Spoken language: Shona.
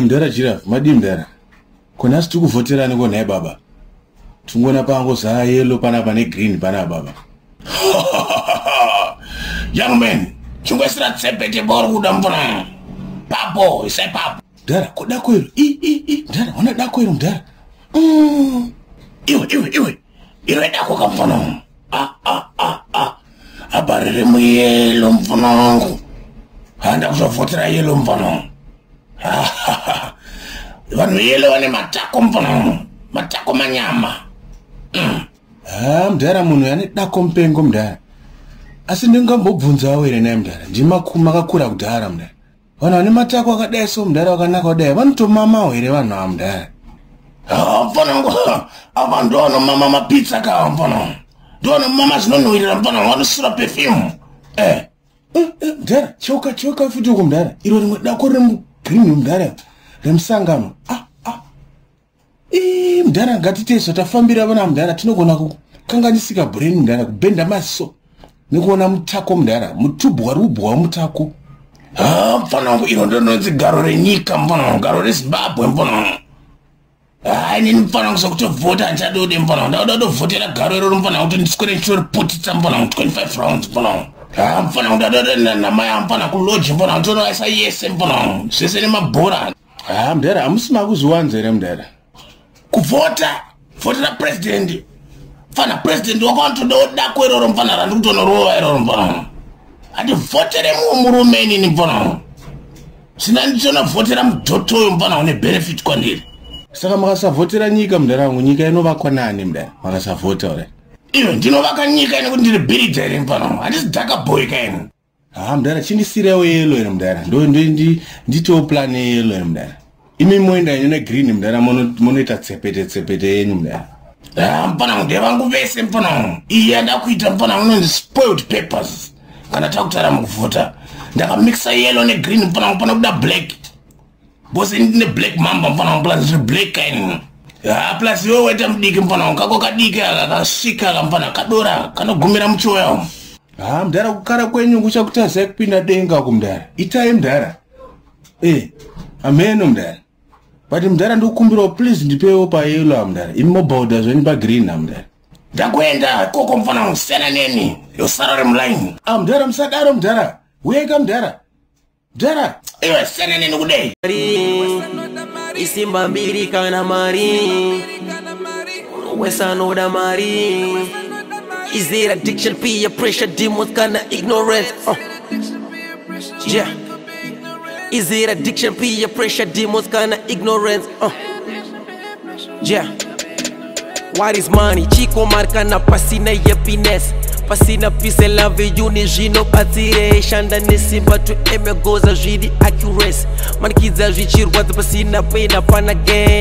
Mdara giraffe, madi mdara. Kuna situ kuvotera niko nae baba. Tungona pango saa yellow pana pane green pana baba. Young man, chungwesira tsepete boru udambona. Papo, isai papo. Mdara, koda kwelo. Mdara, wana da kwelo mdara. Iwe. Iwe dako kamfono. Abarire mu yellow mfonongu. Handa kuzovotera yellow mfono. Vanhu yellow vane matako mfono. Matako manyama. Mdara munhu yane dako mpengo mdara. Asi ndingambobvunza were naye mdara. Ndimakuma kakura kudhara mdara. Vanhu vane matako akadai so mdara wakanaka kudai vanotomama here vanhu ava mdara. Mfonongu, ava ndono mama mapizza kawa mfono. Ndono mama zinonhuhwirira mfono vanosura perfume. Mdara, choka futi uko mdara. Iro rimwe dako green mdara. Remusangano. Mdara ngatitezo tafambira vana mdara tinogona kukanganisika brain mdara kubenda maso. Nikuona mutako mdara, mutubu warubwa mutako. Mfonongu iro ndononzi garo renyika mfono, garo reZimbabwe mfono. Ini mfono kutovota nchadode mfono. Ndaodo votera garo iro mfono kuti ndisikore nchori putitsa mfono 25 rounds mfono. Mfono ndaodo namaya mfono kuloji mfono ntono aisa yese mfono. Zvese nemabhora. Mdara amusima kuziwanza here mdara. Votera president. Fana president wakantoda kwero mfana randukutonorova iro mfono. Ati votere murume inini mfono. Sina ndichona votera mudoto mfono une benefit kwandiri. Saka makasavhotera nyika mdara wangu, nyika inovakwa nani mdara makasavhota ore? Iwe ndinovaka nyika ine kuti ndiri billionaire here mfano. Handisi dhaka boy kaini. Mdara chindisirewo yellow here mdara. Nditowo plan yellow here mdara. Imi moenda ine green mdara monoita tsepete yenyu mdara. Mfana ndevangu vese mfana. Iya ndakuita mfana unonzi spoiled papers. Kana takutara mukuvota. Ndakamixa yellow ne green mfana kuda black. Bosi ndine black mamba mfana plus black kaini. Plus yo weta mdiki mfana kako kadike akasvika mfana kadora kanogumira muchoya. Mdara kukara kwenyu kuchakutaza kupinda denga kumdara. Itai mdara. Ameno mdara. But mdara ndokumbira please ndipewo pa yellow mdara. Immobile zweni pa green mdara. Ndakwenda koko mfana usena neni. Yo sarare mline. Mdara msadaro mdara. Weka mdara. Mdara. Iwe sena neni kudei. Isimba mbiri kana mari. Wesa no da mari. Is it addiction, peer pressure, demons kinda ignorance? Yeah. Is it addiction, peer pressure, demons kinda ignorance? Yeah. What is money? Chico marca na pasina happiness. Pasina peace and love uni jino patire shanda nesimba to emegoza jidi accuracy. Man kids are rich pasina pena pan again.